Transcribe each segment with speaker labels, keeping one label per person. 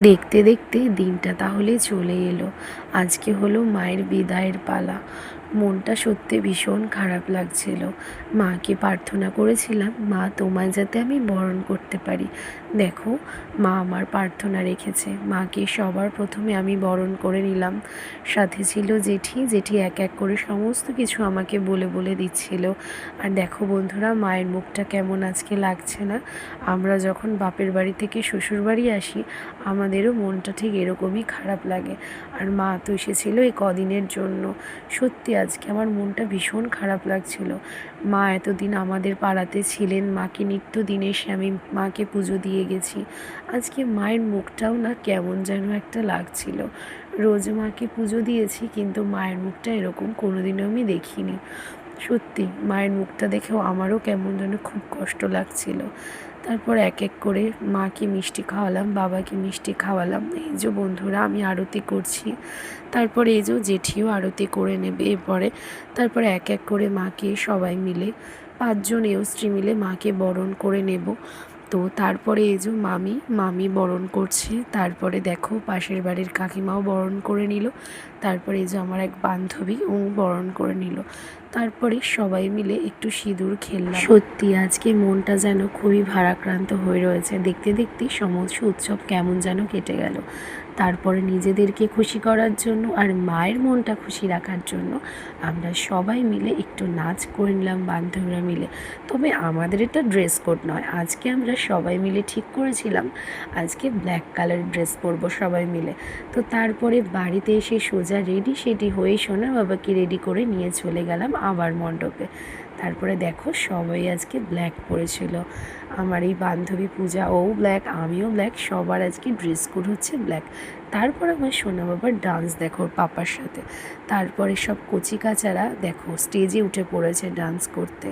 Speaker 1: দেখতে দেখতে দিনটা তাহলে চলে এলো। আজকে হলো মায়ের বিদায়ের পালা। মনটা সত্যি ভীষণ খারাপ লাগছিল। মাকে প্রার্থনা করেছিলাম, মা তোমায় যাতে আমি বরণ করতে পারি। দেখো, মা আমার প্রার্থনা রেখেছে। মাকে সবার প্রথমে আমি বরণ করে নিলাম। সাথে ছিল জেঠি। জেঠি এক এক করে সমস্ত কিছু আমাকে বলে বলে দিচ্ছিল। আর দেখো বন্ধুরা, মায়ের মুখটা কেমন আজকে লাগছে না? আমরা যখন বাপের বাড়ি থেকে শ্বশুর বাড়ি আসি, আমাদেরও মনটা ঠিক এরকমই খারাপ লাগে। আর মা তো এসেছিলো এই কদিনের জন্য। সত্যি আজকে আমার মনটা ভীষণ খারাপ লাগছিল। মা এতদিন আমাদের পাড়াতে ছিলেন, মাকে নিত্যদিন এসে আমি মাকে পুজো দিয়ে গেছি। আজকে মায়ের মুখটাও না কেমন যেন একটা লাগছিল। রোজ মাকে পুজো দিয়েছি, কিন্তু মায়ের মুখটা এরকম কোনোদিনও আমি দেখিনি। সত্যি মায়ের মুখটা দেখেও আমারও কেমন যেন খুব কষ্ট লাগছিল। তারপর এক এক করে মাকে মিষ্টি খাওয়ালাম, বাবাকে মিষ্টি খাওয়ালাম। এই যে বন্ধুরা, আমি আরতি করছি। তারপরে এই যে জেঠিও আরতি করে নেবে এরপরে। তারপরে এক এক করে মাকে সবাই মিলে 5 জন স্ত্রী মিলে মাকে বরণ করে নেব। তো তারপরে এই যে মামি বরণ করছে। তারপরে দেখো পাশের বাড়ির কাকিমাও বরণ করে নিল। তারপরে এই যে আমার এক বান্ধবী, ও বরণ করে নিল। তারপরে সবাই মিলে একটু সিঁদুর খেললাম। সত্যি আজকে মনটা যেন খুবই ভারাক্রান্ত হয়ে রয়েছে। দেখতে দেখতে সমস্ত উৎসব কেমন যেন কেটে গেল। তারপরে নিজেদেরকে খুশি করার জন্য আর মায়ের মনটা খুশি রাখার জন্য আমরা সবাই মিলে একটু নাচ করে নিলাম বান্ধবীরা মিলে। তবে আমাদের এটা ড্রেস কোড নয়। আজকে আমরা সবাই মিলে ঠিক করেছিলাম আজকে ব্ল্যাক কালারের ড্রেস পরবো সবাই মিলে। তো তারপরে বাড়িতে এসে সোজা রেডি সেডি হয়ে সোনা বাবাকে রেডি করে নিয়ে চলে গেলাম আবার মণ্ডপে। তারপরে দেখো সবাই আজকে ব্ল্যাক পরেছিল। আমার এই বান্ধবী পূজা, ও ব্ল্যাক, আমিও ব্ল্যাক, সবার আজকে ড্রেস কোড হচ্ছে ব্ল্যাক। তারপর আমার সোনা বাবার ডান্স দেখো ওর পাপার সাথে। তারপরে সব কচিকাচারা দেখো স্টেজে উঠে পড়েছে ডান্স করতে।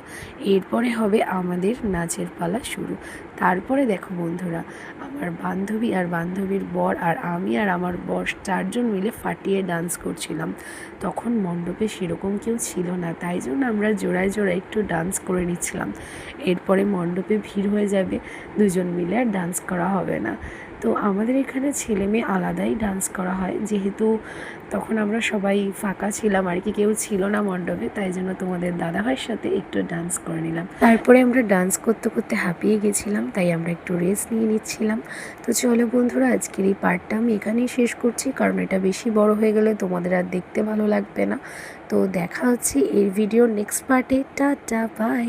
Speaker 1: এরপরে হবে আমাদের নাচের পালা শুরু। তারপরে দেখো বন্ধুরা, আমার বান্ধবী আর বান্ধবীর বর আর আমি আর আমার বর 4 জন মিলে ফাটিয়ে ডান্স করছিলাম। তখন মণ্ডপে সেরকম কেউ ছিল না, তাই জন্য আমরা জোড়ায় জোড়ায় একটু ডান্স করে নিচ্ছিলাম। এরপরে মণ্ডপে ভিড় হয়ে যাবে, 2 জন মিলে আর ডান্স করা হবে না। তো আমাদের এখানে ছেলে মেয়ে আলাদাই ডান্স করা হয়, যেহেতু তখন আমরা সবাই ফাঁকা ছিলাম আর কি, কেউ ছিল না মণ্ডপে, তাই জন্য তোমাদের দাদাভাইয়ের সাথে একটু ডান্স করে নিলাম। তারপরে আমরা ডান্স করতে করতে হাঁপিয়ে গেছিলাম, তাই আমরা একটু রেস্ট নিয়ে নিচ্ছিলাম। তো চলো বন্ধুরা, আজকের এই পার্টটা আমি এখানেই শেষ করছি, কারণ এটা বেশি বড় হয়ে গেলে তোমাদের আর দেখতে ভালো লাগবে না। তো দেখা হচ্ছে এই ভিডিওর নেক্সট পার্টে। Ta-ta, by.